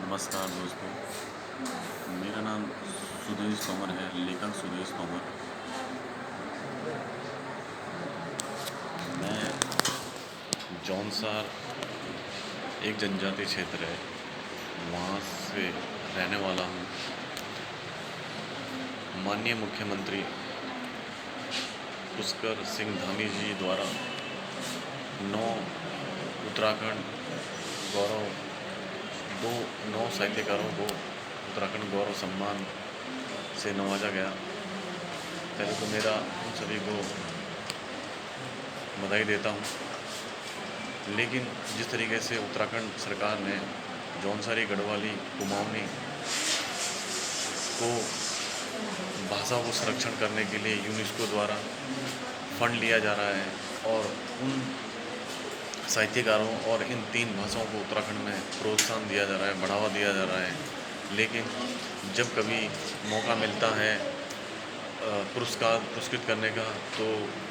नमस्कार दोस्तों, मेरा नाम सुदेश तोमर है, लेखक सुदेश तोमर। मैं जौनसार एक जनजातीय क्षेत्र है, वहाँ से रहने वाला हूँ। माननीय मुख्यमंत्री पुष्कर सिंह धामी जी द्वारा 9 उत्तराखंड गौरव दो 9 साहित्यकारों को उत्तराखंड गौरव सम्मान से नवाजा गया। पहले तो मेरा उन सभी को बधाई देता हूँ। लेकिन जिस तरीके से उत्तराखंड सरकार ने जौनसारी, गढ़वाली, कुमाऊनी को भाषा को संरक्षण करने के लिए यूनेस्को द्वारा फंड लिया जा रहा है और उन साहित्यकारों और इन 3 भाषाओं को उत्तराखंड में प्रोत्साहन दिया जा रहा है, बढ़ावा दिया जा रहा है। लेकिन जब कभी मौका मिलता है पुरस्कृत करने का, तो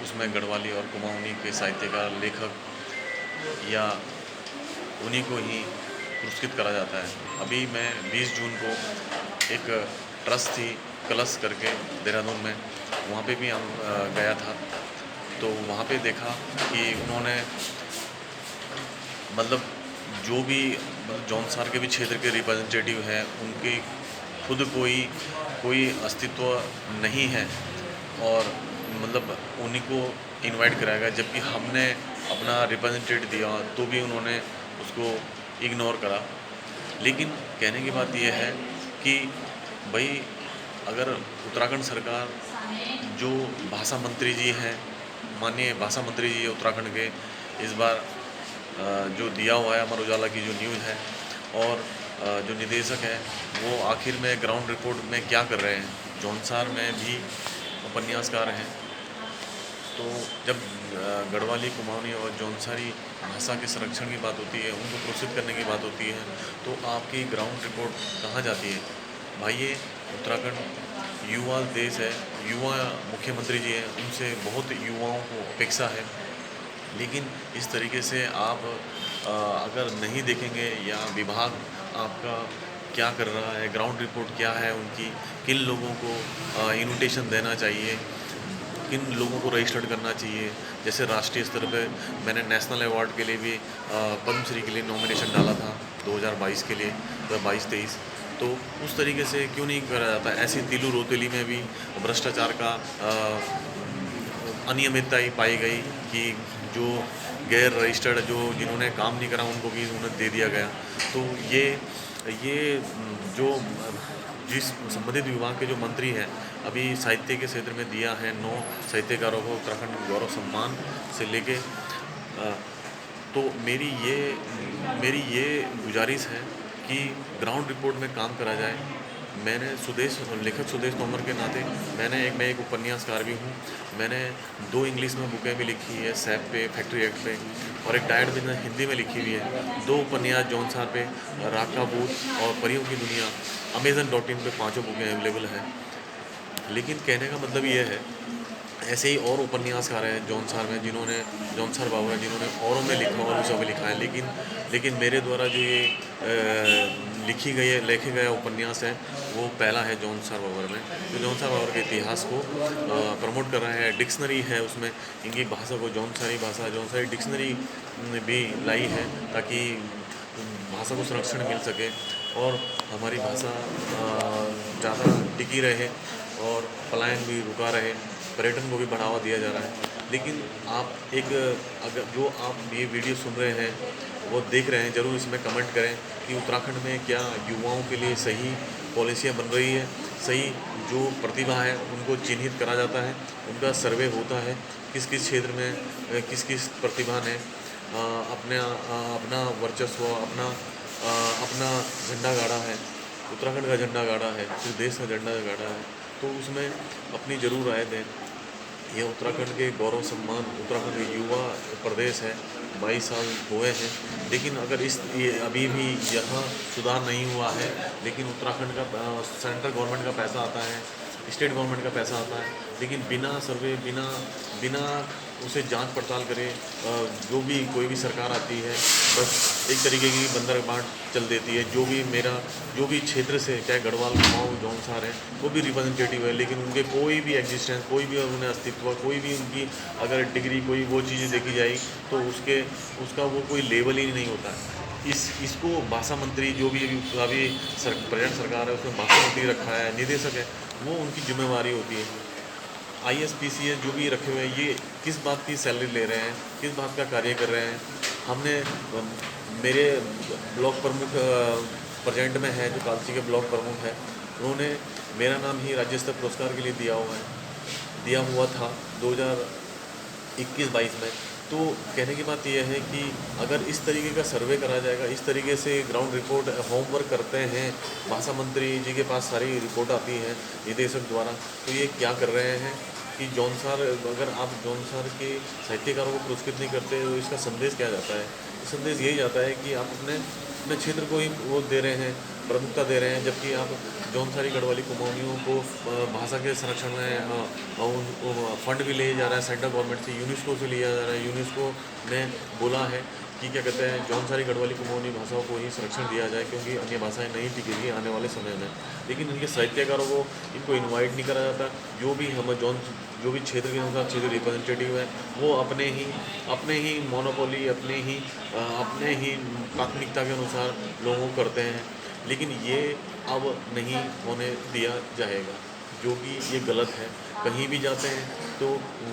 उसमें गढ़वाली और कुमाऊनी के साहित्यकार, लेखक या उन्हीं को ही पुरस्कृत करा जाता है। अभी मैं 20 जून को एक ट्रस्ट थी कलश करके देहरादून में, वहाँ पे भी हम गया था। तो वहाँ पे देखा कि उन्होंने जो भी जौनसार के भी क्षेत्र के रिप्रेजेंटेटिव हैं, उनके खुद कोई अस्तित्व नहीं है और उन्हीं को इनवाइट कराया गया। जबकि हमने अपना रिप्रेजेंटेटिव दिया तो भी उन्होंने उसको इग्नोर करा। लेकिन कहने की बात यह है कि भाई, अगर उत्तराखंड सरकार, जो भाषा मंत्री जी हैं, माननीय भाषा मंत्री जी उत्तराखंड के, इस बार जो दिया हुआ है अमर उजाला की जो न्यूज़ है, और जो निदेशक है वो आखिर में ग्राउंड रिपोर्ट में क्या कर रहे हैं। जौनसार में भी उपन्यासकार हैं, तो जब गढ़वाली, कुमाऊनी और जौनसारी भाषा के संरक्षण की बात होती है, उनको प्रोत्साहित करने की बात होती है, तो आपकी ग्राउंड रिपोर्ट कहाँ जाती है? भाई, ये उत्तराखंड युवा देश है, युवा मुख्यमंत्री जी हैं, उनसे बहुत युवाओं को अपेक्षा है। लेकिन इस तरीके से आप अगर नहीं देखेंगे, या विभाग आपका क्या कर रहा है, ग्राउंड रिपोर्ट क्या है उनकी, किन लोगों को इन्विटेशन देना चाहिए, किन लोगों को रजिस्टर्ड करना चाहिए। जैसे राष्ट्रीय स्तर पे मैंने नेशनल अवार्ड के लिए भी पद्मश्री के लिए नॉमिनेशन डाला था 2022 के लिए, 2022-23। तो उस तरीके से क्यों नहीं करा जाता? ऐसे तिलू रोतेली में भी भ्रष्टाचार का अनियमितता ही पाई गई कि जो गैर रजिस्टर्ड, जिन्होंने काम नहीं करा, उनको भी उन्हें दे दिया गया। तो ये जो जिस संबंधित विभाग के जो मंत्री हैं, अभी साहित्य के क्षेत्र में दिया है 9 साहित्यकारों को उत्तराखंड गौरव सम्मान से लेके, तो मेरी ये गुजारिश है कि ग्राउंड रिपोर्ट में काम करा जाए। मैंने लेखक सुदेश तोमर के नाते मैं एक उपन्यासकार भी हूँ। मैंने 2 इंग्लिश में बुकें भी लिखी है, सैप पे, फैक्ट्री एक्ट पे, और एक डायट भी हिंदी में लिखी हुई है। 2 उपन्यास जौनसार पे, राग का भूत और परियों की दुनिया, amazon.in पे 5 बुकें अवेलेबल हैं। लेकिन कहने का मतलब ये है, ऐसे ही और उपन्यासकार हैं जौनसार में, जौनसार बाबू हैं, जिन्होंने औरों में लिखा और उसमें लिखा है। लेकिन मेरे द्वारा जो ये लिखे गया उपन्यास है, वो पहला है जौनसार बाबर में, जो जौनसार बाबर के इतिहास को प्रमोट कर रहा है। डिक्शनरी है उसमें, इनकी भाषा को, जौनसारी डिक्शनरी भी लाई है, ताकि भाषा को संरक्षण मिल सके और हमारी भाषा ज़्यादा टिकी रहे और पलायन भी रुका रहे, पर्यटन को भी बढ़ावा दिया जा रहा है। लेकिन जो आप ये वीडियो सुन रहे हैं, वो देख रहे हैं, ज़रूर इसमें कमेंट करें कि उत्तराखंड में क्या युवाओं के लिए सही पॉलिसियाँ बन रही है, सही जो प्रतिभा है उनको चिन्हित करा जाता है, उनका सर्वे होता है, किस किस क्षेत्र में किस किस प्रतिभा ने अपना वर्चस्व, अपना झंडा गाड़ा है, उत्तराखंड का झंडा गाड़ा है, फिर देश का झंडा गाड़ा है। तो उसमें अपनी ज़रूर राय दें। यह उत्तराखंड के गौरव सम्मान, उत्तराखंड के युवा प्रदेश है, 22 साल हुए हैं। लेकिन अगर ये अभी भी यहाँ सुधार नहीं हुआ है, लेकिन उत्तराखंड का सेंट्रल गवर्नमेंट का पैसा आता है, स्टेट गवर्नमेंट का पैसा आता है, लेकिन बिना सर्वे, बिना उसे जांच पड़ताल करे, जो भी कोई भी सरकार आती है, बस एक तरीके की बंदरगांठ चल देती है। जो भी क्षेत्र से, चाहे गढ़वाल, कुमाऊँ, जौनसार है, वो भी रिप्रेजेंटेटिव है, लेकिन उनके कोई भी एग्जिस्टेंस, कोई भी उन्हें अस्तित्व, कोई भी उनकी अगर डिग्री, कोई वो चीज़ें देखी जाए तो उसका वो कोई लेवल ही नहीं होता है। इसको भाषा मंत्री, जो भी अभी प्रेजेंट सरकार है उसमें भाषा मंत्री रखा है, निदेशक है, वो उनकी जिम्मेवारी होती है। ISPCS जो भी रखे हुए हैं, ये किस बात की सैलरी ले रहे हैं, किस बात का कार्य कर रहे हैं। हमने मेरे ब्लॉक प्रमुख प्रेजेंट में है, जो कालची के ब्लॉक प्रमुख है, उन्होंने मेरा नाम ही राज्य स्तर पुरस्कार के लिए दिया हुआ था 2021-22 में। तो कहने की बात यह है कि अगर इस तरीके का सर्वे करा जाएगा, इस तरीके से ग्राउंड रिपोर्ट होमवर्क करते हैं, भाषा मंत्री जी के पास सारी रिपोर्ट आती है निदेशक द्वारा, तो ये क्या कर रहे हैं कि जौनसार, अगर आप जौनसार के साहित्यकारों को पुरस्कृत नहीं करते तो इसका संदेश क्या जाता है? संदेश यही जाता है कि आप अपने अपने क्षेत्र को ही वो दे रहे हैं, प्रमुखता दे रहे हैं, जबकि आप जौनसारी गढ़वाली कुमाऊनियों को भाषा के संरक्षण में फंड भी लिया जा रहा है सेंट्रल गवर्नमेंट से, यूनेस्को से लिया जा रहा है। यूनेस्को ने बोला है कि क्या कहते हैं, जौनसारी गढ़वाली कुमाऊनी भाषाओं को ही संरक्षण दिया जाए, क्योंकि अन्य भाषाएं नहीं टिकेगी आने वाले समय में। लेकिन इनके साहित्यकारों को इनको इनवाइट नहीं करा जाता। जो भी क्षेत्र के अनुसार क्षेत्र रिप्रेजेंटेटिव है, वो अपने ही मोनोपोली, अपने ही प्राथमिकता के अनुसार लोगों को करते हैं। लेकिन ये अब नहीं होने दिया जाएगा, जो कि ये गलत है। कहीं भी जाते हैं तो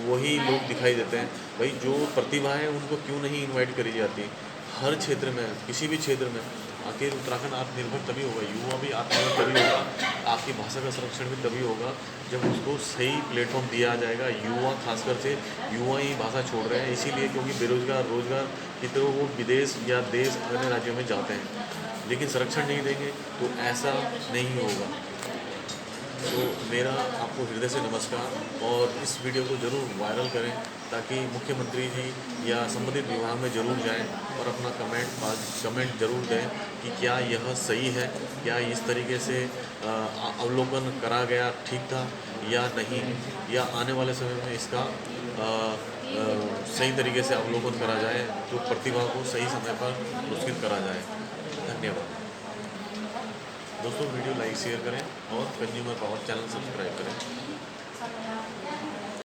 वही लोग दिखाई देते हैं। भाई, जो प्रतिभा है उनको क्यों नहीं इनवाइट करी जाती? हर क्षेत्र में, किसी भी क्षेत्र में। आखिर उत्तराखंड आत्मनिर्भर तभी होगा, युवा भी आत्मनिर्भर तभी होगा, आपकी भाषा का संरक्षण भी तभी होगा जब उसको सही प्लेटफॉर्म दिया जाएगा। युवा, खासकर से युवा ही भाषा छोड़ रहे हैं, इसीलिए क्योंकि बेरोजगार, रोजगार की तरह वो विदेश या देश, अन्य राज्यों में जाते हैं। लेकिन संरक्षण नहीं देंगे तो ऐसा नहीं होगा। तो मेरा आपको हृदय से नमस्कार, और इस वीडियो को ज़रूर वायरल करें ताकि मुख्यमंत्री जी या संबंधित विभाग में ज़रूर जाएं और अपना कमेंट ज़रूर दें कि क्या यह सही है, क्या इस तरीके से अवलोकन करा गया ठीक था या नहीं, या आने वाले समय में इसका सही तरीके से अवलोकन करा जाए, तो प्रतिभा को सही समय पर पुरस्कृत करा जाए। धन्यवाद दोस्तों। वीडियो लाइक शेयर करें और कंज्यूमर पावर चैनल सब्सक्राइब करें।